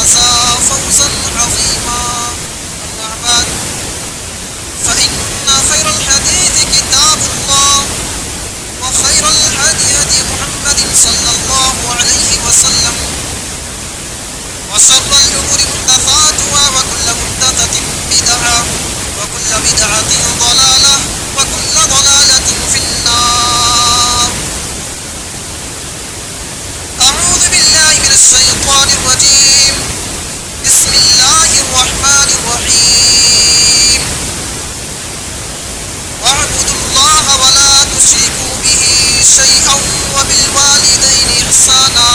فاز فوزا عظيما. أما بعد فإن خير الحديث كتاب الله وخير الهدي هدي محمد صلى الله عليه وسلم وشر الأمور محدثاتها وكل محدثة بدعة وكل بدعة ضلالة وكل ضلالة في النار. أعوذ بالله من الشيطان الرجيم. بسم الله الرحمن الرحيم. واعبدوا الله ولا تشركوا به شيئا وبالوالدين إحسانا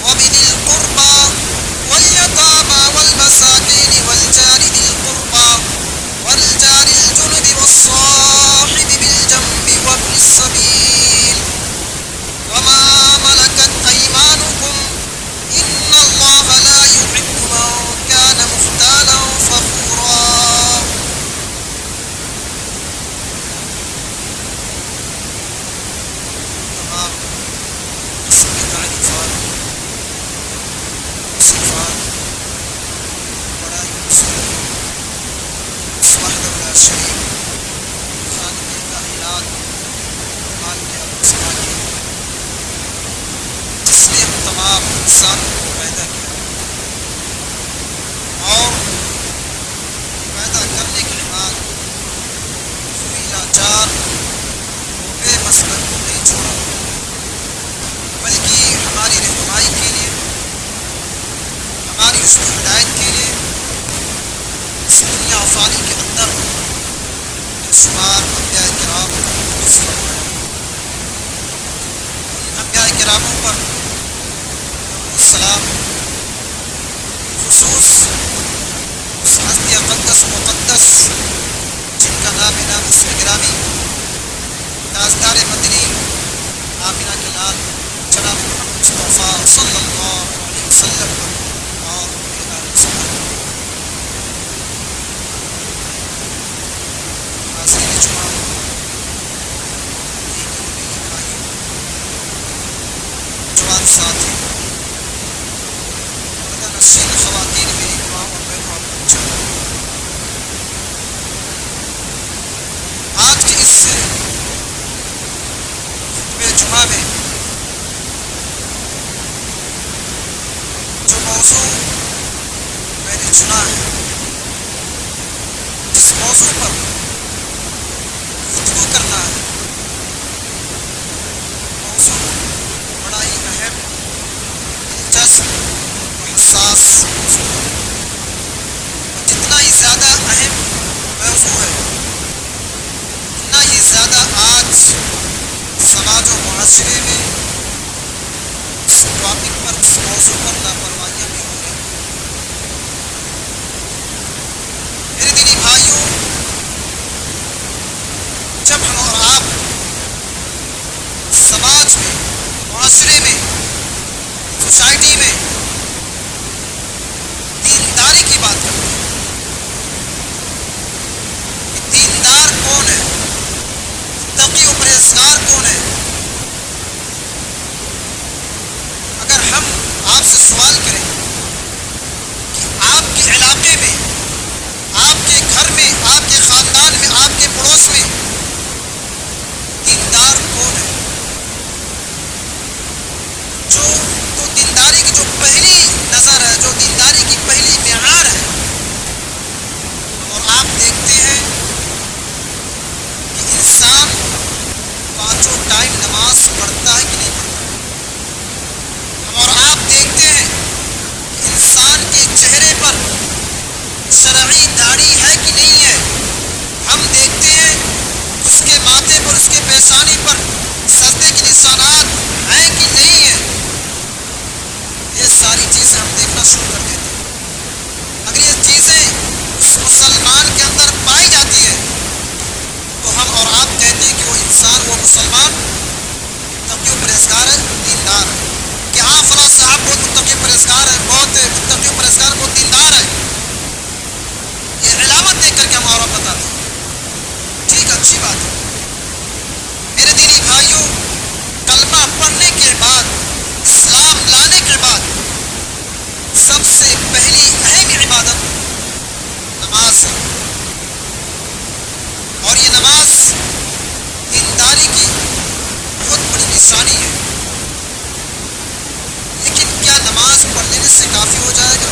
وبذي القربى واليتامى والمساكين والجار ذي القربى والجار الجنب والصاحب بالجنب وابن السبيل وما ملكت أيمانكم إن الله لا يحب من كان مختالا فخورا. تمام اسم داعی فار صفات بڑائی مسلم اس وحدہ لا شریک خالق کائنات مالک الاسماء جس نے تمام انسانوں کو پیدا کیا اور پیدا کرنے کے بعد کوئی لاچار بے مسلک کو نہیں چھوڑا بلکہ ہماری رہنمائی کے لیے ہماری اس کی ہدایت کے لیے اس دنیا فانی کے اندر بے شمار انبیاء کرام کو مبعوث فرمایا. انبیاء کراموں پر السلام خصوص اس ہستی اقدس مقدس جن کا نام اسم گرامی تاجدار مدنی آمینہ کے لال جناب محمد مصطفیٰ صلی اللہ علیہ وسلم اور ان کے آل وصحبہ. حاضرین جمعہ جوان ساتھی پردہ نشین خواتین میری دعاؤں اور بہنوں آپ پہنچا. آج کے اس خطبہ جمعہ میں جو موضوع میں نے چنا ہے جس موضوع پر گفتگو کرنا ہے موضوع بڑا ہی اہم دلچسپ و حساس موضوع ہے اور جتنا ہی زیادہ اہم موضوع ہے اتنا ہی زیادہ آج سماج و معاشرے میں اس ٹاپک پر اس موضوع پر لاپرواہیاں بھی ہو رہی ہیں. میرے دینی بھائیوں جب ہم اور آپ سماج میں معاشرے میں سوسائٹی میں دینداری کی بات کرتے ہیں کہ دیندار کون ہے متقی و پرہیزگار کون ہے. اگر ہم آپ سے سوال کریں کہ آپ کے علاقے میں آپ کے گھر میں آپ کے خاندان میں آپ کے پڑوس میں دیندار کون ہے جو تو دینداری کی جو پہلی نظر ہے جو دینداری کی پہلی معیار ہے اور آپ دیکھتے ہیں کہ انسان پانچوں ٹائم نماز پڑھتا ہے کہ نہیں پڑھتا. اور آپ دیکھتے ہیں کہ انسان کے چہرے پر شرعی داڑھی ہے کہ نہیں ہے. ہم دیکھتے ہیں اس کے ماتھے پر اس کے پیشانی پر سجدے کے نشانات ہیں کہ نہیں ہیں. یہ ساری چیزیں ہم دیکھنا شروع کر دیتے ہیں. اگر یہ چیزیں اس مسلمان کے اندر پائی جاتی ہے تو ہم اور آپ کہتے ہیں کہ وہ انسان وہ مسلمان متقی و پرہیزگار ہے دیندار ہے. کہ ہاں فلاں صاحب بہت متقی و پرہیزگار ہے بہت متقی و پرہیزگار بہت دیندار ہے. یہ علامت دیکھ کر کے ہم اور آپ بتاتے ہیں. ٹھیک اچھی بات ہے. میرے دینی بھائیوں کلمہ پڑھنے کے بعد اسلام لانے کے بعد سب ضروری ہے، لیکن کیا نماز پڑھ لینے سے کافی ہو جائے گا؟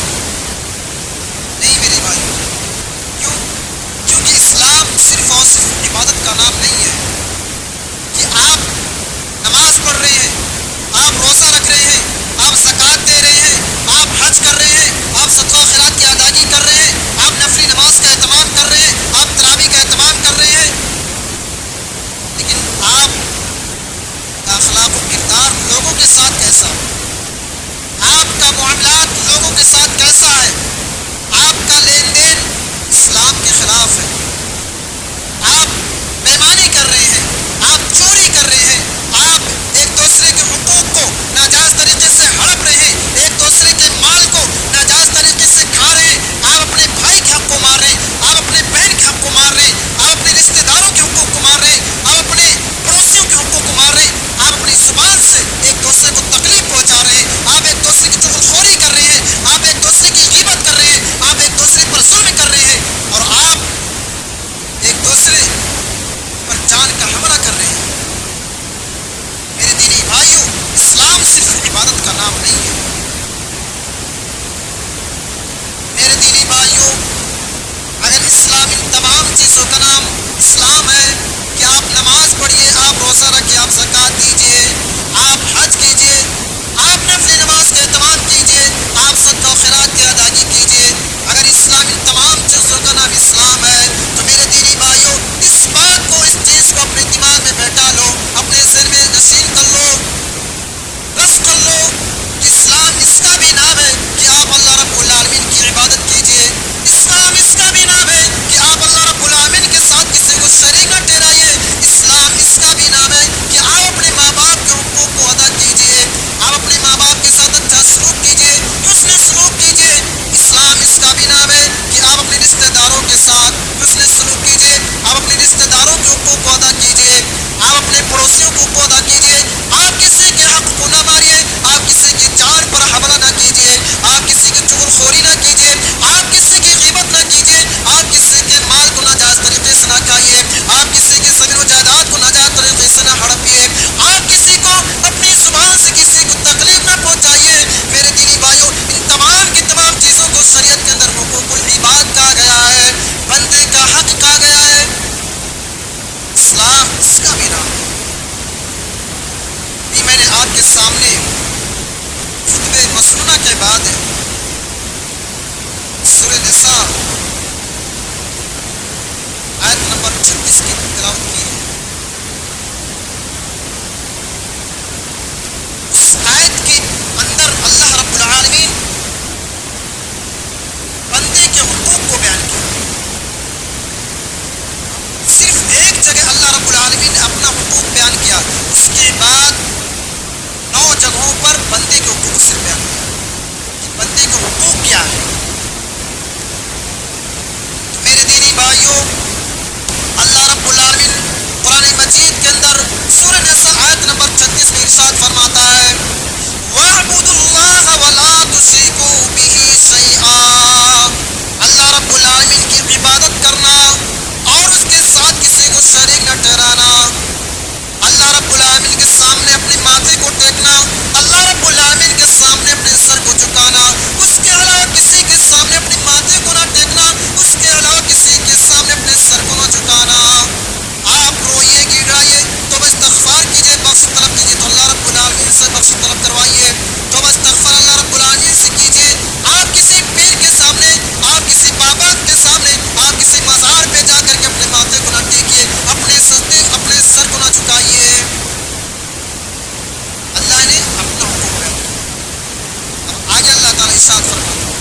نہیں میرے بھائی، کیوں؟ کیونکہ اسلام صرف اور صرف عبادت کا نام نہیں ہے کہ آپ نماز پڑھ رہے ہیں، آپ روزہ رکھ رہے ہیں، آپ زکوٰۃ دے رہے ہیں، آپ حج کر رہے ہیں، آپ صدقہ و خیرات کی ادائیگی کر رہے ہیں، آپ نفلی نماز کا اہتمام کر رہے ہیں، آپ تراویح کا اہتمام کر رہے ہیں، لیکن آپ کا اخلاق و کردار لوگوں کے ساتھ کیسا ہے؟ آپ کا معاملات لوگوں کے ساتھ کیسا ہے؟ آپ کا لین دین اسلام کے خلاف ہے، آپ بےمانی کر رہے ہیں، آپ چوری کر رہے ہیں، آپ ایک دوسرے کے حقوق کو ناجائز طریقے سے ہڑپ رہے ہیں، ایک دوسرے کے مال کو ناجائز طریقے سے کھا رہے ہیں، آپ اپنے بھائی کے حق کو مار رہے ہیں، آپ اپنے بہن کے حق کو مار رہے ہیں، آپ اپنے رشتہ داروں کے حقوق کو مار رہے ہیں، آپ اپنے پڑوسیوں کے حقوق کو مار رہے ہیں، آپ اپنی زبان سے ایک دوسرے کو تکلیف پہنچا رہے ہیں، آپ ایک دوسرے کی چغلخوری کر رہے ہیں، آپ ایک دوسرے کی غیبت کر رہے ہیں، آپ ایک دوسرے پر ظلم کر رہے ہیں، اور آپ ایک دوسرے پر جان کا حملہ کر رہے ہیں۔ میرے دینی بھائیوں، اسلام صرف عبادت کا نام نہیں ہے۔ میرے دینی بھائیوں، اگر اسلام ان تمام چیزوں کا نام اسلام ہے کہ آپ نماز پڑھیے، آپ روزہ رکھیے، آپ زکوٰۃ دیجیے، آپ حج کیجیے، آپ نفلی نماز کا اہتمام کیجیے، آپ صدقہ و خیرات کی ادائیگی کیجیے، اگر اسلام ان تمام چیزوں کا نام اسلام ہے تو میرے دینی بھائیوں، اس بات کو، اس چیز کو اپنے دماغ میں بیٹھا لو، اپنے ذہن میں نشین کر لو، رسم کر لو کہ اسلام اس کا بھی نام ہے کہ آپ اللہ رب العالمین کی عبادت کیجیے، اسلام اس کا بھی نام ہے کہ آپ اللہ رب العالمین کے ساتھ کسی کو شریک نہ ٹھہرائیے، اسلام اس کا بھی نام ہے کہ آپ اپنے ماں باپ کے حقوق کو ادا کیجیے، آپ اپنے ماں باپ کے ساتھ اچھا سلوک کیجیے، حسن سلوک کیجیے، اسلام اس کا بھی نام ہے کہ آپ اپنے رشتہ داروں کے ساتھ حسن سلوک کیجیے، آپ اپنے رشتہ داروں کے حقوق کو ادا کیجیے، آپ اپنے پڑوسیوں کے حقوق کو ادا کیجیے، آپ کسی کے حق کو نہ ماریے، آپ کسی کی جان پر حملہ نہ کیجیے، آپ کسی کی چغلخوری نہ کیجیے، آپ کسی کی غیبت نہ کیجیے، آپ کسی کے مال کو ناجائز طریقے سے نہ کھائیے، آپ کسی کی زمین و جائیداد کو ناجائز طریقے سے نہ ہڑپیے، آپ کسی کو اپنی زبان سے کسی کو تکلیف نہ پہنچائیے۔ میرے دینی بھائیوں، ان تمام کی تمام چیزوں کو شریعت کے اندر حقوق العباد کہا گیا ہے، بندے کا حق کہا گیا ہے، اسلام اس کا بھی نام ہے۔ یہ میں نے آپ کے سامنے خطبہ مسنونہ کے بعد سورہ نساء آیت نمبر 26 کی تلاوت کی ہے۔ اس آیت کے اندر اللہ رب العالمین بندے کے حقوق کو بیان کیا۔ صرف ایک جگہ اللہ رب العالمین نے اپنا حقوق بیان کیا، اس کے بعد 9 جگہوں پر بندے کے حقوق سے بیان کیا کہ بندے کے حقوق کیا ہے۔ تو میرے دینی بھائیوں، اللہ رب العالمین قرآن مجید کے اندر سورہ نساء آیت نمبر 36 میں ارشاد فرماتا ہے، وَاعْبُدُوا اللَّهَ وَلَا تُشْرِكُوا بِهِ شَيْئًا۔ اللہ رب العالمین کی عبادت کرنا اور اس کے ساتھ کسی کو شریک نہ ٹھہرانا، اللہ رب العالمین کے سامنے اپنے ماتھے کو ٹیکنا، اللہ رب العالمین کے سامنے اپنے سر کو جھکانا، اس کے علاوہ کسی کے سامنے اپنے ماتھے کو نہ ٹیکنا، اس کے علاوہ کسی کے سامنے اپنے سر کو نہ جھکانا۔ آپ روئیے، گڑائیے تو استغفار کیجیے، بخش طلب کیجیے تو اللہ رب العالمین سے بخش طلب کروائیے، تو استغفار اللہ رب العالمین سے کیجیے۔ آپ کسی پیر کے سامنے، آپ کسی پابند کے سامنے، آپ کسی مزار پہ جا کر کے اپنے ماتھے کو نہ ٹیکیے، اپنے سر کو نہ جھکائیے۔ اللہ نے اپنا حکم بیان کیا۔ اب آگے اللہ تعالیٰ ارشاد فرماتا ہے،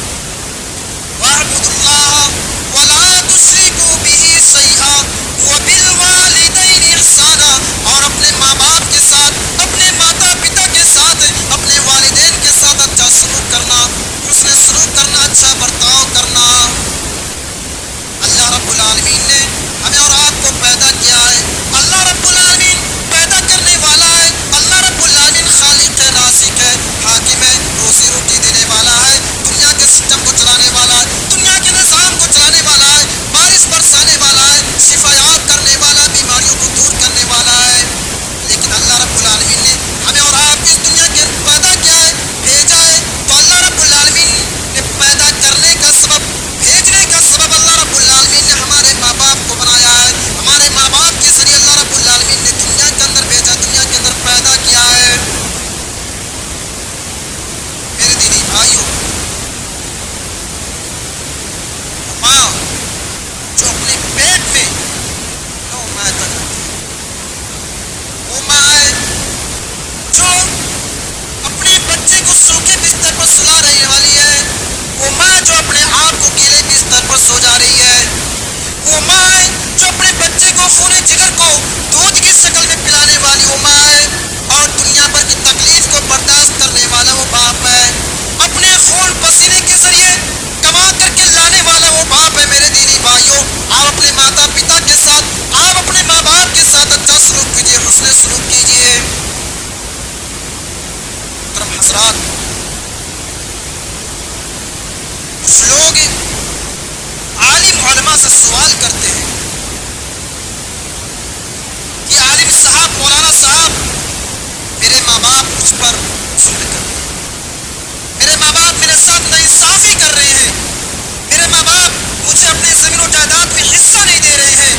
وَاعْبُدُوا اللَّهَ وَلَا تُشْرِكُوا بِهِ شَيْئًا وَبِالْوَالِدَيْنِ إِحْسَانًا، اور اپنے ماں باپ کے ساتھ، اپنے ماتا پتا کے ساتھ، اپنے والدین کے ساتھ اچھا سلوک کرنا، حسن سلوک کرنا، اچھا برتاؤ کرنا۔ اللہ رب العالمین نے ہمیں اور آپ کو پیدا کیا ہے، اللہ رب العالمین پیدا کرنے والا ہے، اللہ رب العالمین خالق ہے، رازق ہے، حاکم ہے، روزی روٹی دینے والا ہے، دنیا کے سسٹم کو چلانے والا ہے، دنیا کے نظام کو چلانے والا ہے، بارش برسانے والا ہے، شفا یاب کرنے والا، بیماریوں کو دور کرنے والا ہے۔ لیکن اللہ رب العالمین نے ہمیں حسن سلوک کیجیے. محترم حضرات، لوگ عالم علماء سے سوال کرتے ہیں کہ عالم صاحب، مولانا صاحب، میرے ماں باپ مجھ پر ظلم کر رہے ہیں، میرے ماں باپ میرے ساتھ ناانصافی کر رہے ہیں، میرے ماں باپ مجھے اپنے زمین و جائیداد میں حصہ نہیں دے رہے ہیں،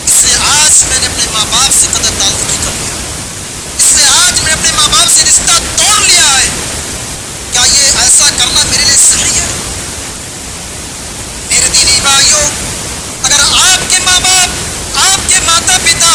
اس لیے آج میں نے اپنے ماں باپ سے قطع تعلقی کر لیا، اس لیے آج میں اپنے ماں باپ سے رشتہ توڑ لیا ہے. کیا یہ ایسا کرنا میرے لیے صحیح ہے؟ میرے دینی بھائیوں، اگر آپ کے ماں باپ، آپ کے ماتا پتا،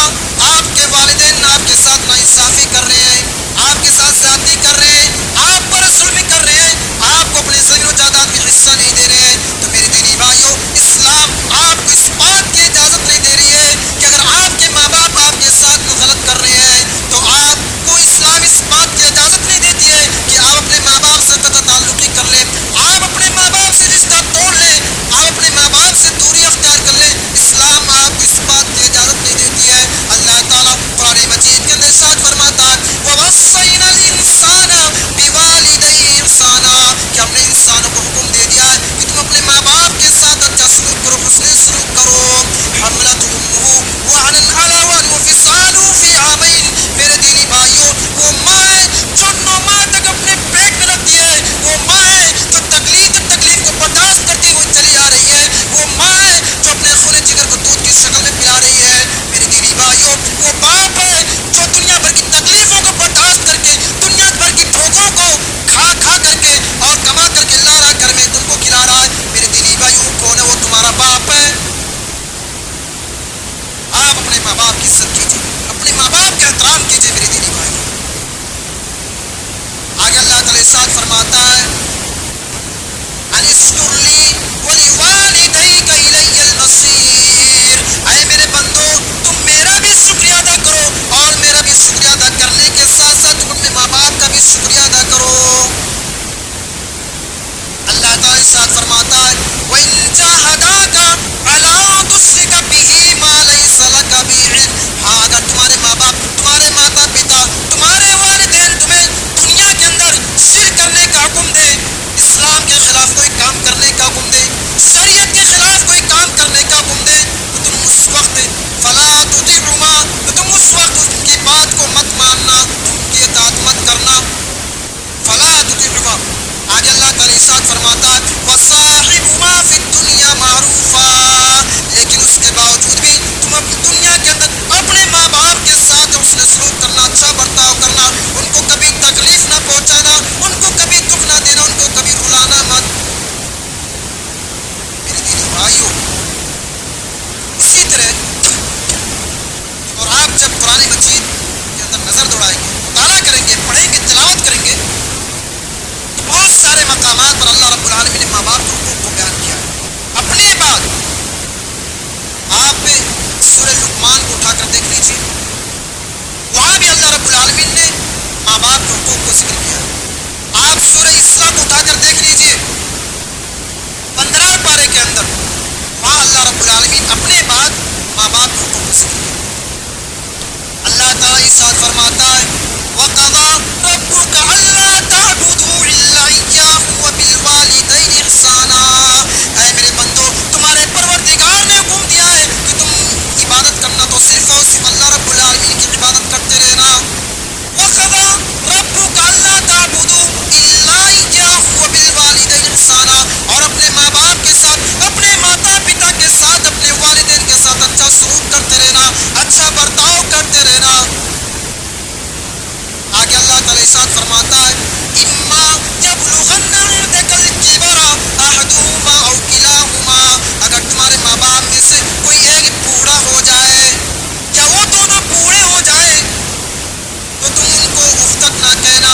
آپ کے والدین آپ کے ساتھ ناانصافی کر رہے ہیں، آپ کے ساتھ زیادتی کر رہے ہیں، آپ پر ظلم کر رہے ہیں، آپ کو اپنے زمین و جائیداد میں حصہ نہیں دے رہے ہیں، تو میرے دینی بھائیوں، اسلام آپ کو اس بات کی اجازت نہیں دے رہی ہے کہ اگر آپ کے ماں باپ آپ کے ساتھ غلط کر رہے ہیں تو آپ کو اسلام اس بات کی اجازت نہیں دیتی ہے کہ آپ اپنے ماں باپ سے قطع تعلقی کر لیں، آپ اپنے ماں باپ سے رشتہ توڑ لیں، آپ اپنے ماں باپ سے دوری اختیار کر لیں. اسلام آپ کو اس بات کی اجازت نہیں دیتی ہے. اللہ تعالیٰ قرآن مجید کے اندر ارشاد فرماتا ہے وَوَصَّيْنَا الْإِنسَانَ بِوَالِدَيْهِ إِحْسَانًا، کہ ہم نے انسانوں کو حکم دے دیا ہے کہ تم اپنے ماں باپ کے ساتھ اچھا سلوک کرو، حسن سلوک کرو. حملته أمه وهنا على وهن وفصاله في عامين. میرے دینی بھائیوں، وہ ماں جو 9 ماہ تک اپنے پیٹ میں رکھتی ہے، وہ ماں جو تکلیف کو برداشت کرتی ہوئی چلی آ رہی ہے، وہ ماں جو اپنے خون جگر کو دودھ کی شکل میں پلا رہی ہے، میرے دینی بھائیوں، وہ باپ ہے جو دنیا بھر کی تکلیفوں کو برداشت کر کے، دنیا بھر کی بھوکوں کو کھا کر کے اور کما کر کے لا رہا گھر میں تم کو کھلا رہا ہے. میرے دینی بھائیوں، وہ کون ہے؟ وہ تمہارا باپ ہے. آپ اپنے ماں باپ کی عزت کیجیے، اپنے ماں باپ کا احترام کیجیے. میرے دینی بھائی، آگے اللہ تعالیٰ ارشاد فرماتا ہے ان اشکر لی ولوالدیک الی المصیر. اے میرے بندو، تم میرا بھی شکریہ ادا کرو، اور میرا بھی شکریہ ادا کرنے کے ساتھ ساتھ تم اپنے ماں باپ کا بھی شکریہ ادا کرو. اللہ تعالیٰ ارشاد فرماتا ہے وَإِن جَاهَدَاكَ عَلَىٰ تُشْرِكَ بِهِ مَا لَيْسَ لَكَ بِهِ عِلْمٌ. ہاں، اگر تمہارے ماں باپ، تمہارے ماتا پتا، تمہارے والدین تمہیں دنیا کے اندر شرک کرنے کا حکم دے، اسلام کے خلاف کوئی کام کرنے کا حکم دے، شریعت کے خلاف کوئی کام کرنے کا حکم دے، تو تم اس وقت فَلَا تُطِعْهُمَا، تو تم اس وقت ان کی بات کو مت ماننا، ان کی اطاعت مت کرنا. فَلَا تُطِعْهُمَا. آگے اللہ تعالیٰ ارشاد فرماتا ہے وَصَاحِبْهُمَا فِي الدُّنْيَا مَعْرُوفًا. لیکن اس کے باوجود بھی تم اب دنیا کے اندر اپنے ماں باپ کے ساتھ حسن سلوک کرنا، اچھا برتاؤ کرنا، ان کو کبھی تکلیف نہ پہنچانا، ان کو کبھی دکھ نہ دینا، ان کو کبھی رلانا مت. میرے دینی بھائیوں، اسی طرح اور آپ جب قرآن مجید کے اندر نظر دوڑائیں گے، مطالعہ کریں گے، پڑھیں گے، تلاوت کریں گے، تو بہت سارے مقامات پر اللہ رب العالمین نے ماں باپ کے حقوق کو بیان کیا. اپنے بعد آپ سورہ لقمان کو اٹھا کر دیکھ لیجیے، وہاں بھی اللہ رب العالمین نے ماں باپ کے حقوق کو ذکر کیا. آپ سورہ اسراء کو اٹھا کر دیکھ لیجیے، 15 پارے کے اندر وہاں اللہ رب العالمین اپنے بعد ماں باپ کے حقوق کو ذکر کیا. اللہ تعالیٰ ارشاد فرماتا ہے وَقَضَىٰ رَبُّكَ أَلَّا تَعْبُدُوا إِلَّا إِيَّاهُ وَبِالْوَالِدَيْنِ إِحْسَانًا. اے میرے بندو، تمہارے پروردگار نے حکم دیا ہے کہ تم عبادت کرنا تو صرف اور صرف اللہ رب العالمین کی عبادت کرتے رہنا. وَقَضَىٰ رَبُّكَ أَلَّا تَعْبُدُوا إِلَّا إِيَّاهُ وَبِالْوَالِدَيْنِ إِحْسَانًا. اور اپنے ماں باپ کے ساتھ، اپنے ماتا پتا کے ساتھ، اپنے والدین کے ساتھ اچھا سلوک کرتے رہنا، اچھا برتاؤ کرتے رہنا. آگے اللہ تعالیٰ ارشاد فرماتا ہے اِمَّا يَبْلُغَنَّ عِندَكَ الْكِبَرَ أَحَدُهُمَا أَوْ كِلَاهُمَا. اگر تمہارے ماں باپ میں سے کوئی ایک بوڑھا ہو جائے یا وہ دونوں بوڑھے ہو جائے تو تم ان کو افتت نہ کہنا.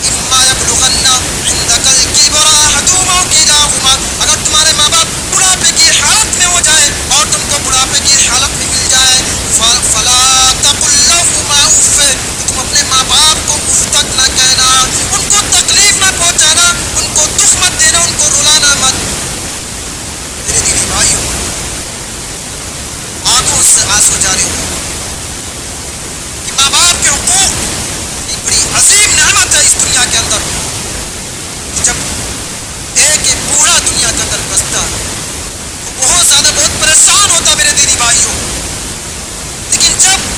اِمَّا يَبْلُغَنَّ عِندَكَ الْكِبَرَ أَحَدُهُمَا أَوْ كِلَاهُمَا. اگر تمہارے ماں باپ بڑھاپے کی حالت میں ہو جائے اور تم کو بڑھاپے کی حالت میں مل جائے فَلَا تَقُل لَّهُمَا أُفٍّ. تم اپنے ماں باپ کو افتت نہ کہنا، ان کو تکلیف نہ پہنچانا، ان کو دکھ مت دینا، ان کو رلانا مت. میرے دینی بھائیوں، آنکھوں سے آنسو جاری ہو، کے حقوق ایک بڑی عظیم نعمت ہے اس دنیا کے اندر. جب ایک بوڑھا دنیا کے اندر بستا تو بہت زیادہ بہت پریشان ہوتا میرے دینی بھائیوں. لیکن جب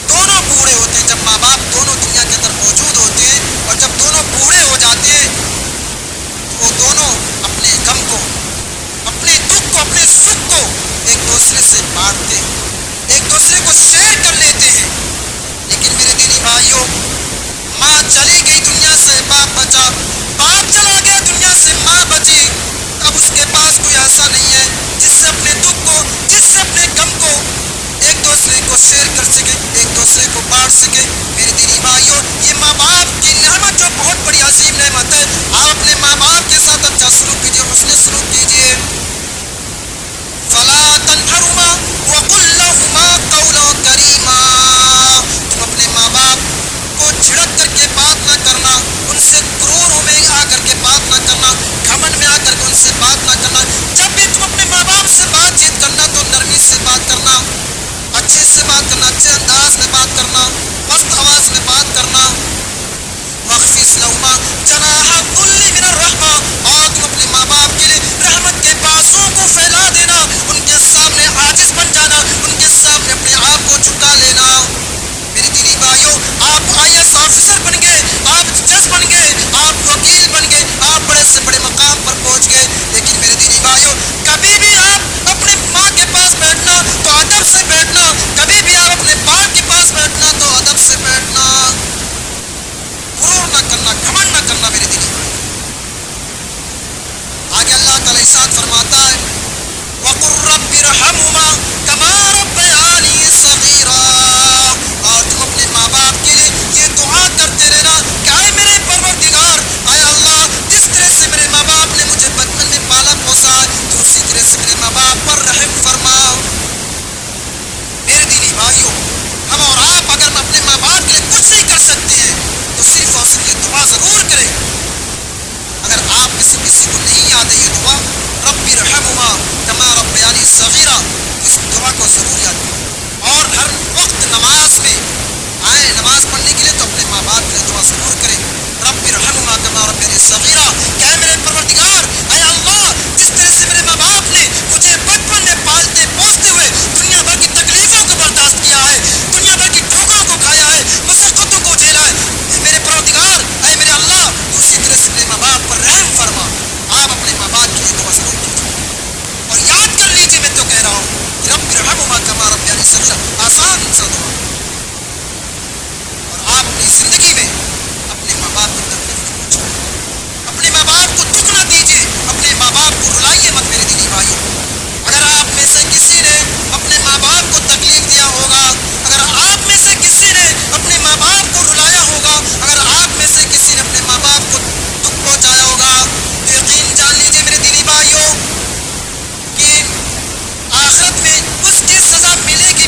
دونوں بوڑھے ہوتے ہیں, جب ماں باپ دونوں دنیا کے اندر موجود ہوتے ہیں اور جب دونوں بوڑھے ہو جاتے ہیں تو وہ دونوں اپنے غم کو, اپنے دکھ کو, اپنے سکھ کو ایک دوسرے سے بانٹتے ہیں, ایک دوسرے کو شیئر کر لیتے ہیں. لیکن میرے دینی بھائیوں, ماں چلی گئی دنیا سے, باپ بچا, باپ چلا گیا دنیا سے, ماں بچی, اب اس کے پاس کوئی ایسا نہیں ہے جس سے اپنے دکھ کو, جس سے اپنے غم کو ایک دوسرے کو شیئر کر سکے, ایک دوسرے کو بانٹ سکے. میرے دینی بھائیوں, یہ ماں باپ کی نعمت جو بہت بڑی عظیم نعمت ہے, آپ اپنے ماں باپ کے ساتھ اچھا سلوک کیجیے, حسن سلوک کیجیے. فلا تنہرہما وقل لہما قولا کریما, تم اپنے ماں باپ کو جھڑک کر کے بات نہ کرنا, ان سے غرور میں آ کر کے بات نہ کرنا, گھمنڈ میں آ کر کے ان سے بات نہ کرنا. جب بھی تم اپنے ماں باپ سے بات چیت کرنا تو نرمی سے بات کرنا, اچھے سے بات کرنا, اچھے انداز میں بات کرنا, مست آواز میں بات کرنا. وَخْفِضْ لَهُمَا جَنَاحَ الذُّلِّ مِنَ الرَّحْمَةِ, اور تم اپنے ماں باپ کے لیے رحمت کے بازو کو پھیلا دینا, ان کے سامنے عاجز بن جانا, ان کے سامنے اپنے آپ کو جھکا لینا. میرے دینی بھائیوں, آپ IAS آفیسر بن گئے, آپ جج بن گئے, آپ وکیل بن گئے, آپ بڑے سے بڑے مقام پر پہنچ گئے, لیکن میرے دینی بھائیوں, کبھی بھی آپ اپنے ماں کے پاس بیٹھنا تو ادب سے بیٹھنا, کبھی بھی آپ اپنے باپ کے پاس بیٹھنا تو ادب سے بیٹھنا, غرور نہ کرنا, گھمنڈ نہ کرنا. میرے دینی بھائیوں, آگے اللہ تعالیٰ ارشاد فرماتا ہے وَقُلْ رَبِّ ارْحَمْهُمَا كَمَا رَبَّيَانِي صَغِيرًا, اور تم اپنے ماں باپ کے لیے یہ دعا کرتے رہنا کہ اے میرے پروردگار, اے اللہ, جس طرح سے میرے ماں باپ نے مجھے بچپن میں پالا پوسا تو اسی طرح سے میرے ماں باپ پر رحم فرما. میرے دینی بھائیوں, ہم اور آپ اگر اپنے ماں باپ کے لیے کچھ نہیں کر سکتے ہیں تو صرف اور صرف یہ دعا ضرور کریں. اگر آپ میں سے کسی کو نہیں یاد ہے یہ دعا رب ارحمہما کما ربیانی صغیرا, اس دعا کو ضرور یاد کریں. اور ہر وقت نماز میں آئے, نماز پڑھنے کے لیے تو اپنے ماں باپ کے لیے دعا ضرور کریں رب ارحمہما کما ربیانی صغیرا, کہ اے میرے پروردگار, اے اللہ, جس طرح سے میرے ماں باپ نے مجھے بچپن میں پالتے پوستے ہوئے دنیا بھر کی تکلیفوں کو برداشت کیا ہے, دنیا بھر کی ٹھوکروں کو کھایا ہے, مشقتوں کو جھیلا ہے, میرے پروردگار, اے میرے اللہ, اسی طرح سے میرے ماں باپ پر رحم فرما. آپ اپنے ماں باپ کے لیے دعا ضرور کیجیے اور یاد کر لیجیے, میں تو کہہ رہا ہوں رب ارحمہما کما ربیانی صغیرا, آسان سا دعا. اور آپ اپنی زندگی میں اپنے ماں باپ کی تکلیف کو پوچھیں, اپنے ماں باپ کو دکھ نہ دیجیے, اپنے ماں باپ کو رلائیے مت. میرے دینی بھائیوں, اگر آپ میں سے کسی نے اپنے ماں باپ کو تکلیف دیا ہوگا, اگر آپ میں سے کسی نے اپنے ماں باپ کو رلایا ہوگا, اگر آپ میں سے کسی نے اپنے ماں باپ کو دکھ پہنچایا ہوگا, تو یقین جان لیجیے میرے دینی بھائیوں کہ آخرت میں اس کی سزا ملے گی,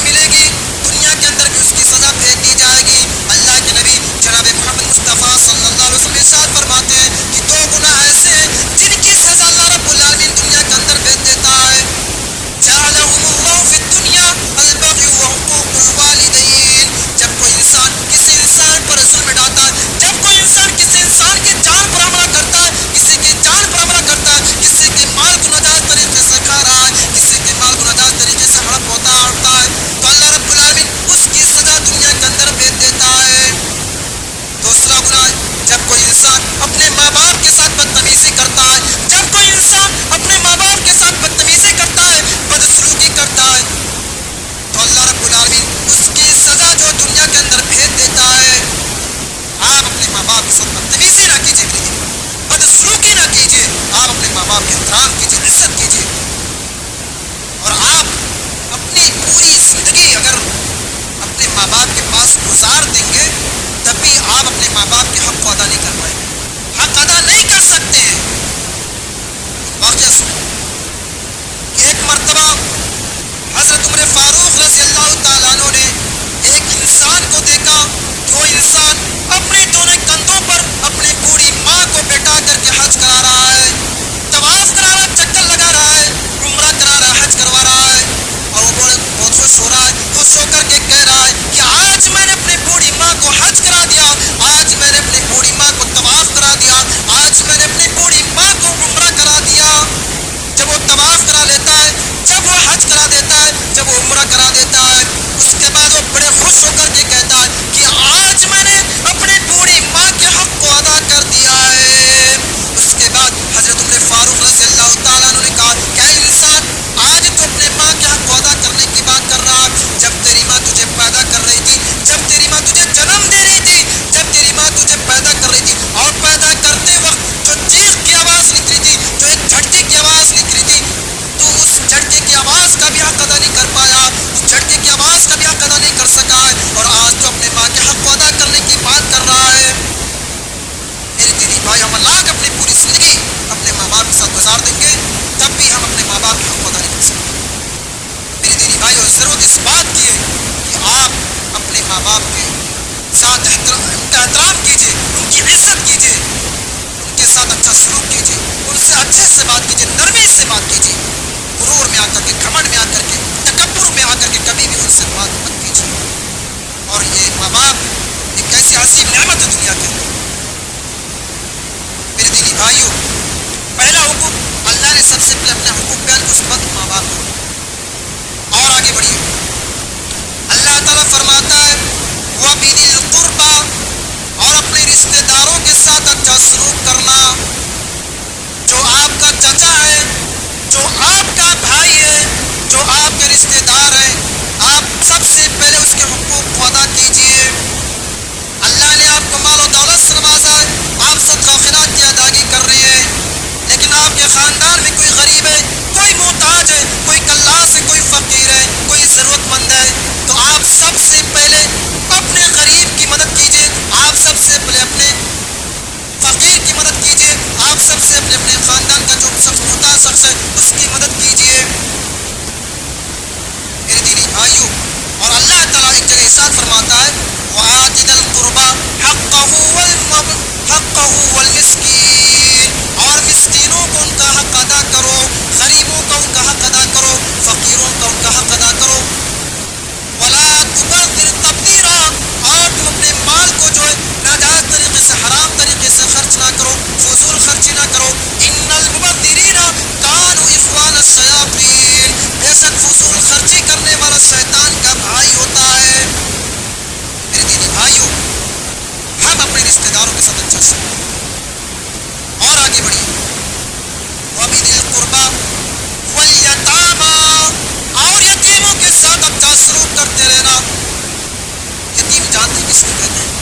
دنیا کے اندر بھی اس کی سزا بھیج دی جائے گی. اللہ کے نبی جناب محمد مصطفیٰ صلی اللہ علیہ وسلم ارشاد فرماتے ہیں کہ دو گناہ ایسے ہیں جن کی سزا اللہ رب العالمین دنیا کے اندر بھیج دیتا ہے. جعلہم اللہ فی الدنیا البغی وحقوق الوالدین, جب کوئی انسان کسی انسان پر ظلم ڈالتا ہے, جب کوئی انسان کسی انسان کی جان پر حملہ کرتا ہے, کسی کی جان پر حملہ کرتا ہے, کسی کے مال کو ناجائز طریقے سے کھا رہا ہے, کسی کے مال کو ناجائز طریقے سے ہڑپ ہوتا ہے, تو اللہ رب العالمین اس کی سزا دنیا کے اندر بھیج دیتا ہے. دوسرا گناہ, جب کوئی انسان اپنے ماں باپ کے ساتھ بدتمیزی کرتا ہے, جب کوئی انسان اپنے ماں باپ کے ساتھ بدتمیزی کرتا ہے, بدسلوکی کرتا ہے, تو اللہ رب العالمین اس کی سزا جو دنیا کے اندر بھیج دیتا ہے. آپ اپنے ماں باپ کے ساتھ بدتمیزی نہ کیجیے, بدسلوکی نہ کیجیے, آپ اپنے ماں باپ کی احترام کیجیے, عزت کیجیے. اور آپ اپنی پوری زندگی اگر اپنے ماں باپ کے پاس گزار دیں گے تب بھی آپ اپنے ماں باپ کے حق کو ادا نہیں کر پائیں گے, حق ادا نہیں کر سکتے ہیں. واقعہ سنیں, ایک مرتبہ حضرت عمر فاروق رضی اللہ تعالیٰ عنہ نے ایک انسان کو دیکھا کہ وہ انسان اپنے دونوں کندھوں پر اپنی بوڑھی ماں کو بٹھا کر کے حج کرا رہا ہے, طواف کرا رہا ہے, چکر لگا رہا ہے, عمرہ کرا رہا ہے, حج کروا رہا ہے, اور وہ بہت خوش ہو رہا ہے. خوش ہو کر کے کہہ رہا ہے کہ آج میں نے اپنی بوڑھی کو حج کرا دیا, آج میں نے اپنی بوڑھی ماں کو طواف کرا دیا, آج میں نے اپنی بوڑھی ماں کو عمرہ کرا دیا. جب وہ طواف کرا لیتا ہے, جب وہ حج کرا دیتا ہے, جب وہ عمرہ کرا دیتا ہے, اس کے بعد وہ بڑے خوش ہو کر کے کہتا ہے کہ آج میں نے اپنی بوڑھی ماں کے حق کو ادا کر دیا ہے. اس کے بعد حضرت عمر فاروق رضی اللہ تعالیٰ عنہ نے کہا کہ اے انسان, آج تو اپنے ماں کے حق کو ادا کرنے کی بات کر رہا. جب تیری ماں تجھے پیدا کر رہی تھی, جب تیری ماں تجھے جنم دے رہی تھی, جب تیری ماں تجھے پیدا کر رہی تھی, اور پیدا کرتے وقت جو چیخ کی آواز نکلی تھی, جو ایک جھٹکے کی آواز نکلی تھی, تو اس جھٹکے کی آواز کا بھی حق ادا نہیں کر پایا, اس جھٹکے کی آواز کا بھی حق ادا نہیں کر سکا ہے, اور آج تو اپنے ماں کے حق کو ادا کرنے کی بات کر رہا ہے. میرے دینی بھائی, ہم اللہ کے اپنی پوری زندگی اپنے ماں باپ کے ساتھ گزار دیں گے, تب بھی ہم اپنے ماں باپ کے حق کو ادا نہیں کر سکتے. میرے دینی بھائی, اور ضرورت اس بات کی ہے کہ آپ اپنے ماں باپ کے ساتھ ان کا احترام کیجیے, ان کی عزت کیجیے, ان کے ساتھ اچھا سلوک کیجیے, ان سے اچھے سے بات کیجیے, نرمی سے بات کیجیے. غرور میں آ کر کے, گھمنڈ میں آ کر کے, تکبر میں آ کر کے کبھی بھی ان سے بات مت کیجیے. اور یہ ماں باپ ایک ایسی عظیم نعمت ہے دنیا کے اندر. میرے دینی بھائیوں, پہلا حکم اللہ نے سب سے پہلے اپنا حکم بیان اس وقت ماں باپ کو. اور آگے بڑھیے, اللہ تعالیٰ فرماتا ہے وَبِذِي الْقُرْبَىٰ, اور اپنے رشتہ داروں کے ساتھ اچھا سلوک کرنا. جو آپ کا چچا ہے, جو آپ کا بھائی ہے, جو آپ کے رشتہ دار ہیں, آپ سب سے پہلے اس کے حقوق کو ادا کیجیے. اللہ نے آپ کو مال و دولت سے نوازا ہے, آپ صدقہ و خیرات کی ادائیگی کر رہے ہیں, لیکن آپ کے خاندان میں کوئی غریب ہے, کوئی محتاج ہے, کوئی کلاس ہے, کوئی فقیر ہے, کوئی ضرورت مند ہے, تو آپ سب سے پہلے اپنے غریب کی مدد کیجیے, آپ سب سے پہلے اپنے فقیر کی مدد کیجیے, آپ سب سے پہلے اپنے خاندان کا جو شخص محتاج شخص ہے اس کی مدد کیجیے. میرے دینی بھائیوں, اور اللہ تعالیٰ ایک جگہ ارشاد فرماتا ہے وَآتِ ذِي الْقُرْبَىٰ حَقَّهُ وَالْمِسْكِينَ, اور مسکینوں کو ان کا حق ادا کرو, غریبوں کا ان کا حق ادا کرو, فقیروں کا ان کا حق ادا کرو. وَلَا تُبَذِّرْ تَبْذِيرًا, اور تم اپنے مال کو جو ہے ناجائز طریقے سے, حرام طریقے سے خرچ نہ کرو, فضول خرچی نہ کرو. إِنَّ الْمُبَذِّرِينَ كَانُوا إِخْوَانَ الشَّيَاطِينِ, بے شک فضول خرچی کرنے والا شیطان کا بھائی ہوتا ہے. میرے دینی بھائیوں, ہم اپنے رشتہ داروں کے ساتھ اچھا سلوک. اور آگے بڑھیے وَبِذِي الْقُرْبَىٰ وَالْيَتَامَىٰ, اور یتیموں کے ساتھ اچھا سلوک کرتے رہنا. یتیم جانتے کس کو کہتے ہیں؟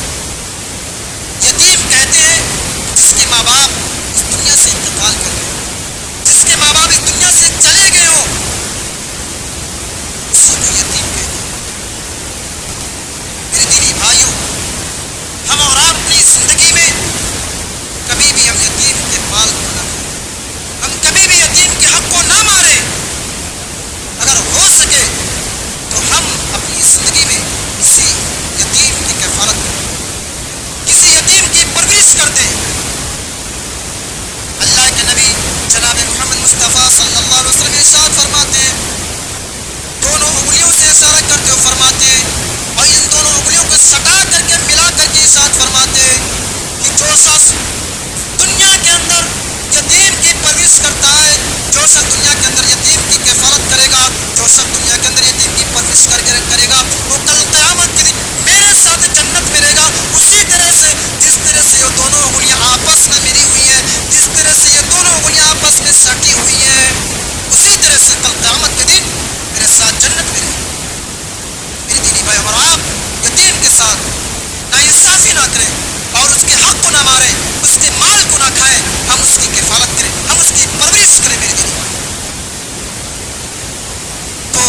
یتیم کہتے ہیں جس کے ماں باپ اس دنیا سے انتقال کر گئے, جس کے ماں باپ اس دنیا سے چلے گئے ہوں, اسی کو یتیم کہتے ہیں. میرے دینی بھائیوں, ہم اور آپ اپنی زندگی میں کبھی بھی ہم یتیم کے مال کو نہ کھائیں, ہم کبھی بھی یتیم کے حق کو نہ ماریں. اگر ہو سکے تو ہم اپنی زندگی میں کسی یتیم کی کفالت کریں, کسی یتیم کی پرورش کر دیں. اللہ کے نبی جناب محمد مصطفیٰ صلی اللہ علیہ وسلم ارشاد فرماتے ہیں, دونوں انگلیوں سے اشارہ کرتے ہوئے فرماتے ہیں, اور ان دونوں انگلیوں کو سٹا کر کے ملا کر کے ارشاد فرماتے ہیں کہ جو شخص دنیا کے اندر یتیم کی پرورش کرتا ہے, جو شخص دنیا کے اندر یتیم کی کفالت کرے گا, جو شخص دنیا کے اندر یتیم کی پرورش کرے گا, وہ کل قیامت کے دن میرے ساتھ جنت میں رہے گا. اسی طرح سے جس طرح سے یہ دونوں انگلیاں آپس میں ملی ہوئی ہیں, جس طرح سے یہ دونوں انگلیاں آپس میں سٹی ہوئی ہیں, اسی طرح سے کل قیامت کے دن میرے ساتھ جنت میں رہے گا. میرے دینی بھائی, اور آپ یتیم کے ساتھ ناانصافی نہ کریں, اور اس کے حق کو نہ ماریں, اس کے مال کو نہ کھائیں, ہم اس کی کفالت کریں, ہم اس کی پرورش کریں. میرے دینی بھائی, تو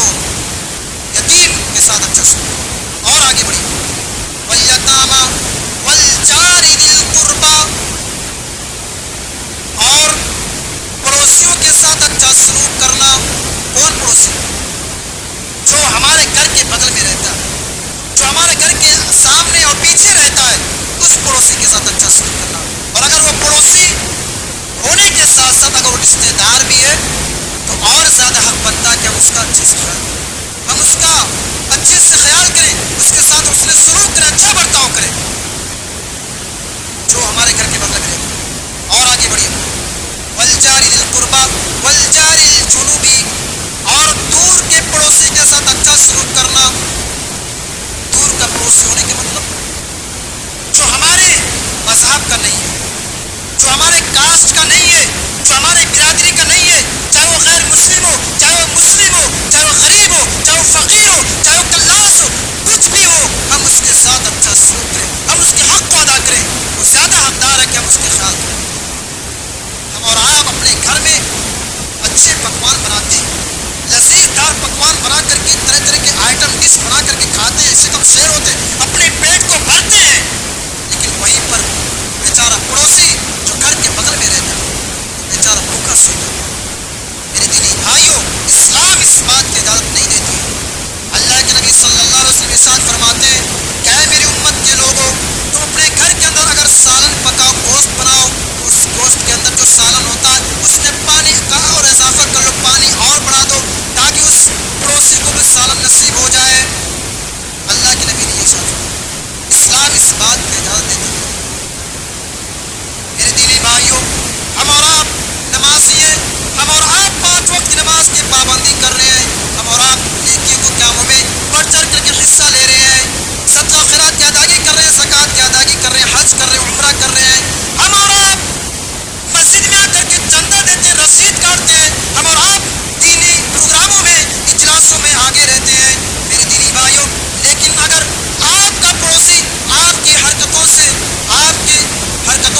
یتیم کے ساتھ اچھا سلوک. اور آگے بڑھیے وَالْيَتَامَىٰ وَالْجَارِ ذِي الْقُرْبَىٰ, اور پڑوسیوں کے ساتھ اچھا سلوک کرنا. کون پڑوسی؟ جو ہمارے گھر کے بغل میں رہتا ہے, جو ہمارے گھر کے سامنے اور پیچھے رہتا ہے, اس پڑوسی کے ساتھ اچھا سلوک کرنا. اور اگر وہ پڑوسی ہونے کے ساتھ ساتھ اگر وہ رشتہ دار بھی ہے تو اور زیادہ حق بنتا ہے کہ ہم اس کا اچھے سے خیال کریں. ہم اس کا اچھے سے خیال کریں، اس کے ساتھ اس نے سلوک کریں، اچھا برتاؤ کریں جو ہمارے گھر کے بغل میں رہتے۔ اور آگے بڑھیے، والجار ذی القربی والجار الجنوبی، اور دور کے پڑوسی کے ساتھ اچھا سلوک کرنا۔ دور کا پڑوسی ہونے کے مطلب جو ہمارے مذہب کا نہیں ہے، جو ہمارے کاسٹ کا نہیں ہے، جو ہمارے برادری کا نہیں ہے، چاہے وہ غیر مسلم ہو، چاہے وہ مسلم ہو، چاہے وہ غریب ہو، چاہے وہ فقیر ہو، چاہے وہ کلاس ہو، کچھ بھی ہو، ہم اس کے ساتھ اچھا سلوک کریں، ہم اس کے حق کو ادا کریں۔ وہ زیادہ حقدار ہے کہ ہم اس کے خیال کریں۔ ہم اور آپ اپنے گھر میں اچھے پکوان بناتے ہیں، لذیذ دار پکوان بنا کر کے، طرح طرح کے آئٹم ڈش بنا کر کے کھاتے ہیں، اس سے ہم شیر ہوتے ہیں، اپنے پیٹ کو بھرتے ہیں، لیکن وہیں پر بیچارہ پڑوسی جو گھر کے بغل میں رہتا ہے بیچارہ بھوکا سوتا ہے۔ میرے دینی بھائیوں، اسلام اس بات کی اجازت نہیں دیتی ہے۔ اللہ کے نبی صلی اللہ علیہ وسلم ارشاد فرماتے ہیں کہ اے میری امت کے لوگوں، تم اپنے گھر کے اندر اگر سالن پکاؤ، گوشت بناؤ، تو اس گوشت کے اندر جو سالن ہوتا ہے اس میں پانی کا اور اضافہ کر لو، پانی اور بڑھا دو تاکہ اس پڑوسی کو بھی سالن نصیب ہو جائے۔ اللہ کے نبی نے یہ ارشاد فرمایا۔ اسلام اس بات کی اجازت دیتا ہے۔ میرے دینی بھائیوں، ہم اور آپ نمازی ہیں، ہم اور آپ 5 وقت نماز کی پابندی کر رہے ہیں، ہم اور آپ نیکیوں کو کاموں میں بڑھ چڑھ کر کے حصہ لے رہے ہیں، صدقہ و خیرات کی ادائیگی کر رہے ہیں، زکوٰۃ کی ادائیگی کر رہے ہیں، حج کر رہے ہیں، عمرہ کر رہے ہیں، ہم اور آپ مسجد میں آ کر کے چندہ دیتے ہیں، رسید کاٹتے ہیں، ہم اور آپ دینی پروگراموں میں، اجلاسوں میں آگے رہتے ہیں۔ میرے دینی بھائیوں، لیکن اگر آپ کا پڑوسی آپ کی حرکتوں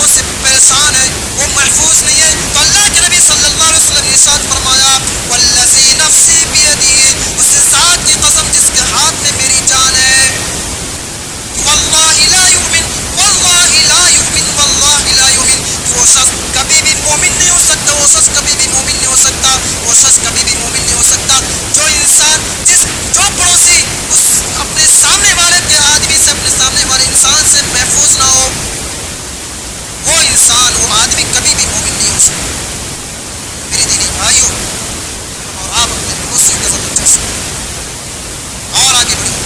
سے پریشان ہے، وہ محفوظ نہیں ہے، تو اللہ کے نبی صلی اللہ علیہ وسلم نے ارشاد فرمایا والذی نفسی بیدہ، اس ذات کی قسم جس کے ہاتھ میں میری جان ہے، واللہ لا یؤمن، واللہ لا یؤمن، واللہ لا یؤمن، وہ شخص کبھی بھی مومن نہیں ہو سکتا، وہ شخص کبھی بھی مومن نہیں ہو سکتا، وہ شخص کبھی بھی مومن نہیں ہو سکتا جو انسان جو پڑوسی اس اپنے سامنے والے کے آدمی سے، اپنے سامنے والے انسان سے محفوظ نہ ہو، وہ انسان، وہ آدمی کبھی بھی مومن نہیں ہو سکتا۔ میرے دینی بھائیوں، ہم اور آپ اپنے پڑوسیوں کے ساتھ اچھا سلوک کریں۔ اور آگے بڑھیں،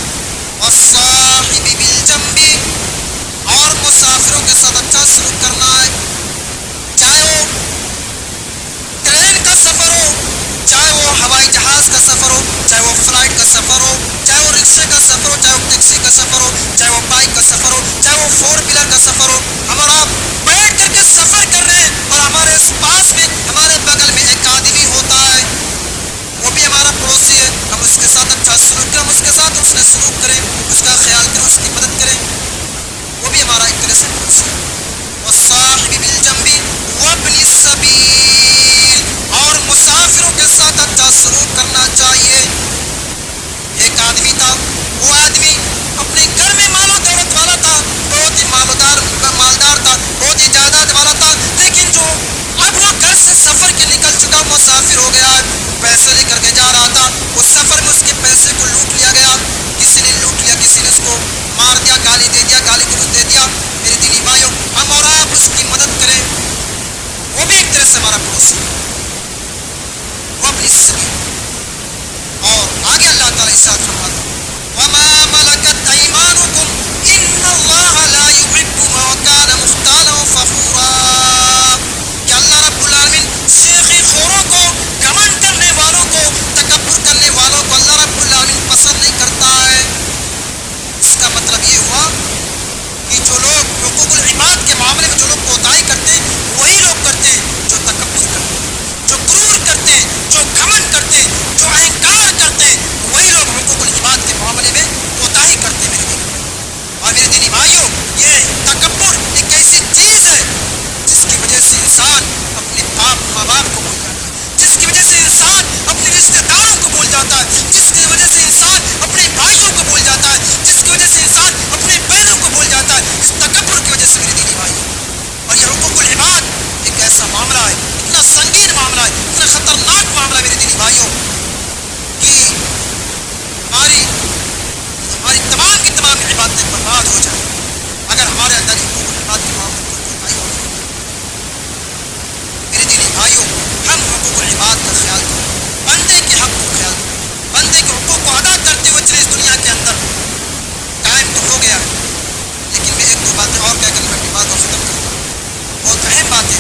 والصاحب بالجنب، اور مسافروں کے ساتھ اچھا سلوک کرنا ہے، چاہے وہ ٹرین کا سفر ہو، چاہے وہ ہوائی جہاز کا سفر ہو، چاہے وہ فلائٹ کا سفر ہو، چاہے وہ رکشے کا سفر ہو، چاہے وہ ٹیکسی کا سفر ہو، چاہے وہ بائک کا سفر ہو، چاہے وہ 4 ویلر کا سفر ہو، ہم اور آپ بیٹھ کر کے سفر کر رہے ہیں اور ہمارے پاس میں، ہمارے بغل میں ایک آدمی ہوتا ہے، وہ بھی ہمارا پڑوسی ہے، ہم اس کے ساتھ اچھا سلوک کریں، ہم اس کے ساتھ اس نے سلوک کریں، اس کا خیال کریں، اس کی مدد کریں، وہ بھی ہمارا ایک طرح سے پڑوسی ہے۔ والصاحب بالجنب وابن السبیل، اور مسافروں کے ساتھ اچھا سلوک کرنا چاہیے۔ ایک آدمی تھا، وہ آدمی اپنے گھر میں مال و دولت والا تھا، بہت ہی مالدار تھا، بہت ہی جائیداد والا تھا، لیکن جو اب وہ گھر سے سفر کے نکل چکا، مسافر ہو گیا، پیسے لے کر کے جا رہا تھا، اس سفر میں اس کے پیسے کو لوٹ لیا گیا، کسی نے لوٹ لیا، کسی نے اس کو مار دیا، گالی دے دیا، گالی گلوچ دے دیا۔ میرے دینی بھائیوں، ہم اور آپ اس کی مدد کریں، وہ بھی ایک طرح سے ہمارا پڑوسی ہے، وہ اپنی سبیل۔ اور آگے اللہ تعالیٰ ارشاد فرماتا ہے وَمَا مَلَكَتْ أَيْمَانُكُمْ إِنَّ اللَّهَ لَا يُحِبُّ مَنْ كَانَ مُخْتَالًا فَخُورًا، کہ اللہ رب العالمین شیخی خوروں کو، گھمنڈ کرنے والوں کو، تکبر کرنے والوں کو اللہ رب العالمین پسند نہیں کرتا ہے۔ اس کا مطلب یہ ہوا کہ جو لوگ حقوق العباد کے معاملے میں جو لوگ کوتاہی کرتے ہیں، وہی لوگ کرتے ہیں جو تکبر کرتے ہیں، جو غرور کرتے ہیں، جو گھمنڈ کرتے ہیں، جو اہنکار کرتے ہیں، وہی لوگ حقوق العباد کے معاملے میں کوتاہی کرتے ہیں۔ میرے دینی اور میرے دینی بھائیوں، یہ تکبر ایک ایسی چیز ہے جس کی وجہ سے انسان اپنے ماں باپ کو بھول جاتا ہے، جس کی وجہ سے انسان اپنے رشتے داروں کو بھول جاتا ہے، جس کی وجہ سے انسان اپنے بھائیوں کو بھول جاتا ہے، جس کی وجہ سے انسان اپنے بہنوں کو بھول جاتا ہے، اس تکبر کی وجہ سے۔ میرے دینی بھائیوں، اور یہ حقوق العباد ایک ایسا معاملہ ہے، اتنا سنگین معاملہ ہے، اتنا خطرناک معاملہ ہے میرے دینی بھائیوں، کہ ہماری تمام کی تمام عبادتیں برباد ہو جائیں اگر ہمارے اندر حقوق العباد کے معاملے میں کوتاہی ہو جائے۔ میرے دینی بھائیوں، ہم حقوق العباد کا خیال کریں، بندے کے حق کو خیال کریں، بندے کے حقوق کو ادا کرتے ہوئے چلے اس دنیا کے اندر. ٹائم تو ہو گیا لیکن میں ایک دو باتیں اور کہہ کر میں اپنی بات کو ختم کروں. بہت اہم باتیں.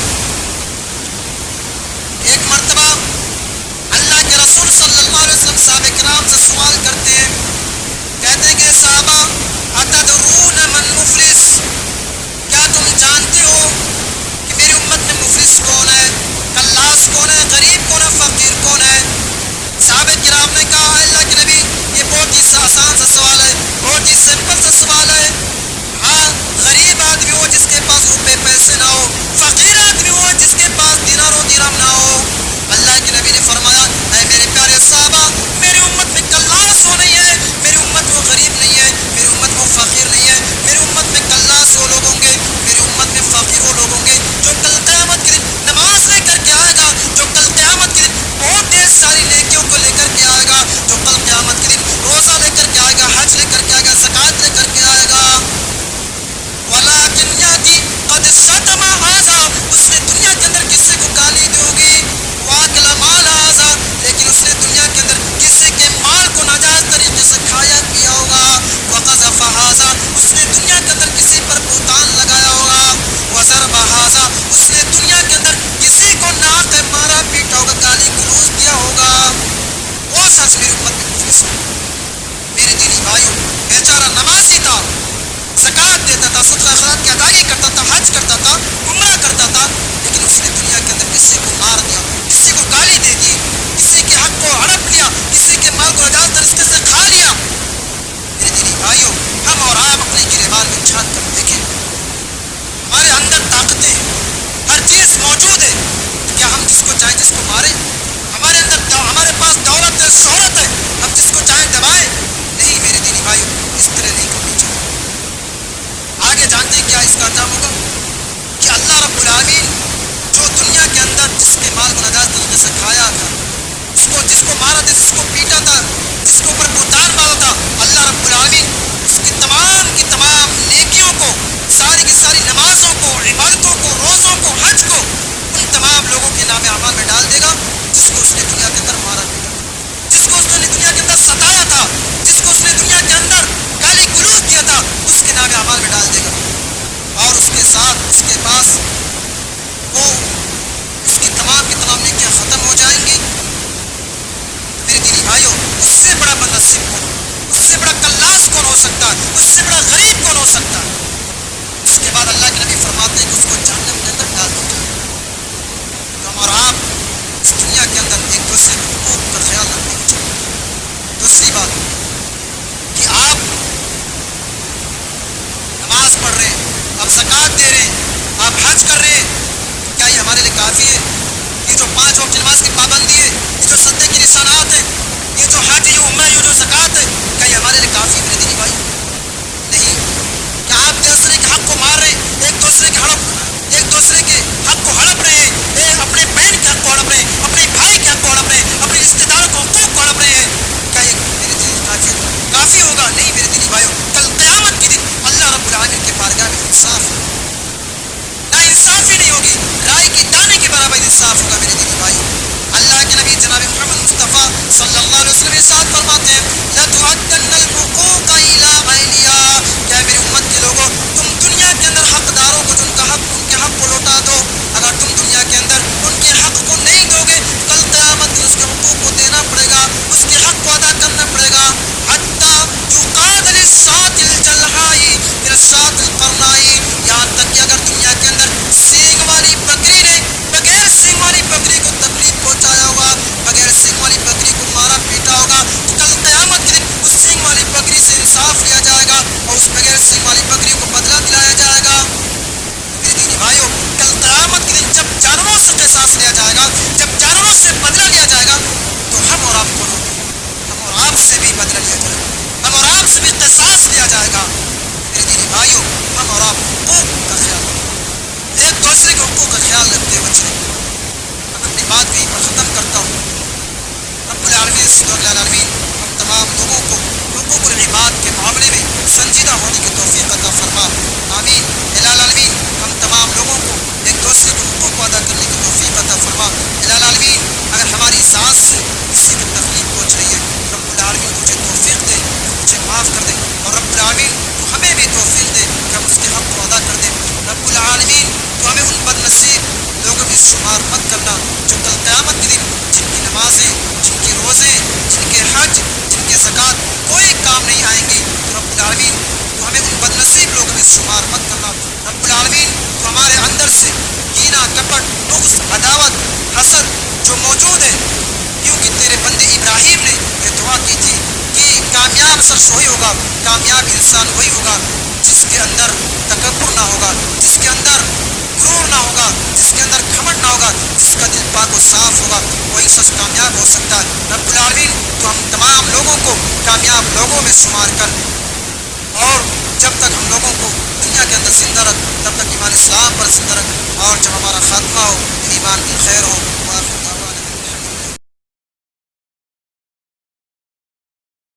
ایک مرتبہ اللہ کے رسول صلی اللہ علیہ وسلم صحابہ کرام سے سوال کرتے ہیں, کہتے ہیں کہ صحابہ اتدرون من مفلس, کیا تم جانتے ہو کہ میری امت میں مفلس کون ہے, کلاس کون ہے, غریب کون ہے, فقیر کون ہے؟ صحابہ کرام نے کہا اللہ کے نبی یہ بہت ہی آسان سا سوال ہے, بہت ہی سمپل سا سوال ہے. ہاں, غریب آدمی ہو جس کے پاس روپے پیسے نہ ہو, فقیر آدمی ہو جس کے پاس دینار و درہم نہ ہو. اللہ کے نبی نے فرمایا اے میرے پیارے صحابہ, میری امت میں کلاس وہ نہیں ہے, میری امت وہ غریب نہیں ہے, میری امت وہ فقیر نہیں ہے. میری امت میں کلاس وہ لوگ ہوں گے, میری امت میں فقیر وہ لوگ ہوں گے جو کل قیامت کے دن نماز لے کر کے آئے گا, جو کل قیامت کے دن بہت ڈھیر ساری نیکیوں کو لے کر کے آئے گا, جو کل قیامت کے دن روزہ لے کر کے آئے گا, حج لے کر کے آئے گا, زکوٰۃ لے کر کے آئے گا. وَلَٰكِنْ يَأْتِي قَدْ شَتَمَ هَٰذَا, اس نے دنیا کے اندر کسی کو گالی دی ہوگی, وَأَكْلَ مَالَ هَٰذَا, لیکن اس نے دنیا کے اندر کسی کے مال کو ناجائز طریقے سے کھایا پیا ہوگا. وَقَذَفَ هَٰذَا, اس نے دنیا کے اندر کسی پر بہتان لگایا ہوگا. وَضَرَبَ هَٰذَا, اس نے دنیا کے اندر کسی کو ناک مارا پیٹا ہوگا, گالی گلوچ دیا ہوگا. وہ شخص میری امت میں مفلس ہوگا. میرے دینی بھائیوں, بیچارہ نمازی تھا, زکوٰۃ دیتا تھا, صدقہ خیرات کی ادائیگی کرتا تھا, حج کرتا تھا, عمرہ کرتا تھا, لیکن اس نے دنیا کے اندر کسی کو مار دیا, کسی کو گالی دے دی, کسی کے حق کو ہڑپ لیا, کسی کے مال کو ناجائز طریقے سے کھا لیا. میرے دینی بھائیوں, ہم اور آپ اپنے گریبان میں جھانک کر دیکھیں, ہمارے اندر طاقتیں, ہر چیز موجود ہے, کیا ہم جس کو چاہیں جس کو ماریں؟ ہمارے اندر ہمارے پاس دولت ہے, شہرت ہے, ہم جس کو چاہیں دبائیں؟ نہیں میرے دینی بھائیوں, اس طرح نہیں کرنی چاہیے. آگے جانتے کیا اس کا انجام ہوگا کہ اللہ رب العالمین جو دنیا کے اندر جس کے مال کو ناجائز طریقے سے کھایا تھا, جس کو مارا تھا, جس کو پیٹا تھا, جس کے اوپر بہتان مارا تھا, اللہ رب العالمین اس کی تمام نیکیوں کو, ساری کی ساری نمازوں کو, عبادتوں کو, روزوں کو, حج کو, ان تمام لوگوں کے نام اعمال میں ڈال دے گا جس کو اس نے دنیا کے اندر مارا تھا, جس کو اس نے دنیا کے اندر ستایا تھا, جس کو اس نے دنیا کے اندر گالی گلوچ کیا تھا, اس کے نام اعمال میں ڈال دے گا. اور اس کے ساتھ اس کے پاس وہ اس کی تمام نیکیاں ختم ہو جائیں گی. میرے دینی بھائیوں, اس سے بڑا بدنصیب کون, اس سے بڑا کلاس کون ہو سکتا ہے, اس سے بڑا غریب کون ہو سکتا ہے؟ اس کے بعد اللہ کے نبی فرماتے ہیں کہ اس کو جہنم کے اندر ڈال دیا جائے. ہم اور آپ اس دنیا کے اندر ایک دوسرے کے حقوق کا خیال رکھنے کی چاہیے. دوسری بات کہ آپ نماز پڑھ رہے ہیں, آپ زکوٰۃ دے رہے ہیں, آپ حج کر رہے ہیں, کیا یہ ہمارے لیے کافی ہے؟ یہ جو 5 وقت نماز کی پابندی ہے, یہ جو صدقے کی نشانات ہیں, یہ جو حج, یہ عمرہ, یہ جو زکوٰۃ ہے, کیا یہ ہمارے لیے کافی ہے میرے دینی بھائی؟ نہیں. کیا آپ دوسرے کے حق کو مار رہے ہیں, ایک دوسرے کے حق کو ہڑپ رہے ہیں, اپنے بہن کے حق کو ہڑپ رہے ہیں, اپنے بھائی کے حق کو ہڑپ رہے ہیں, اپنے رشتے داروں کو حقوق کو ہڑپ رہے ہیں, کیا یہ میرے دینی کافی ہوگا؟ نہیں میرے دینی بھائیوں, کل قیامت کے دن اللہ رب العالمین کے بارگاہ میں انصاف ہوگا, نا انصافی نہیں ہوگی, رائے کی دانے کے برابر انصاف ہوگا. میرے دینی بھائیوں, اللہ کے نبی جناب محمد مصطفیٰ صلی اللہ علیہ وسلم ارشاد فرماتے ہیں لَتُؤَدَّنَّ الْحُقُوقَ إِلَىٰ أَهْلِهَا, کیا میری امت کے لوگوں تم دنیا کے اندر حقداروں کو ان کے حق کو لوٹا دو. اگر تم دنیا کے اندر ان کے حق کو نہیں دو گے, کل قیامت میں اس کے حقوق کو دینا پڑے گا, اس کے حق کو ادا کرنا پڑے گا. حتیٰ یقاد للشاة الجلحاء من الشاة القرناء, یہاں تک کہ اگر دنیا کے اندر سینگ والی بکری نے بغیر سینگ والی بکری کو تکلیف پہنچایا ہوگا, بغیر سینگ والی بکری کو مارا پیٹا ہوگا, تو کل قیامت کے دن اس سینگ والی بکری سے انصاف لیا جائے گا اور اس بغیر سینگ والی بکری کو بدلہ دلایا جائے گا. میرے دینی بھائیوں, کل قیامت کے دن جب جانوروں سے قصاص لیا جائے گا, جب جانوروں سے بدلہ لیا جائے گا, تو ہم اور آپ کون ہوتے ہیں؟ ہم اور آپ سے بھی بدلہ لیا جائے گا, ہم اور آپ سے بھی قصاص لیا جائے گا. میرے دینی بھائیوں, ہم اور آپ حقوق کا خیال رکھیں, ایک دوسرے کے حقوق کا خیال رکھتے ہوئے چلیں. میں اپنی بات بھی پر ختم کرتا ہوں. رب العالمین ہم تمام لوگوں کو حقوق العباد کے معاملے میں سنجیدہ ہونے کی توفیق عطا فرما. آمین. العالمین ہم تمام لوگوں کو ایک دوسرے کے حقوق کو ادا کرنے کی توفیق عطا فرما. العالمین اگر ہماری سانس سے کسی کو تکلیف پہنچ رہی ہے, رب شمار مت کرنا جو کل قیامت کے دن جن کی نمازیں، جن کے روزے، جن کے حج، جن کے زکوٰۃ کوئی کام نہیں آئیں گی۔ رب العالمین تو ہمیں ان بد نصیب لوگوں میں شمار مت کرنا۔ رب العالمین تو ہمارے اندر سے کینہ، کپٹ، بغض، عداوت، حسد جو موجود ہے، کیونکہ تیرے بندے ابراہیم نے یہ دعا کی تھی کہ کامیاب شخص وہی ہوگا، کامیاب انسان وہی ہوگا جس کے اندر تکبر نہ ہوگا، جس کے اندر غرور نہ ہوگا، جس کے اندر گھمنڈ نہ ہوگا، جس کا دل پاک و صاف ہوگا، وہی شخص کامیاب ہو سکتا ہے۔ رب العالمین تو ہم تمام لوگوں کو کامیاب لوگوں میں شمار کر، اور جب تک ہم لوگوں کو دنیا کے اندر زندہ رکھ، تب تک ایمان اسلام پر زندہ رکھ، اور جب ہمارا خاتمہ ہو ایمان بالخیر ہو۔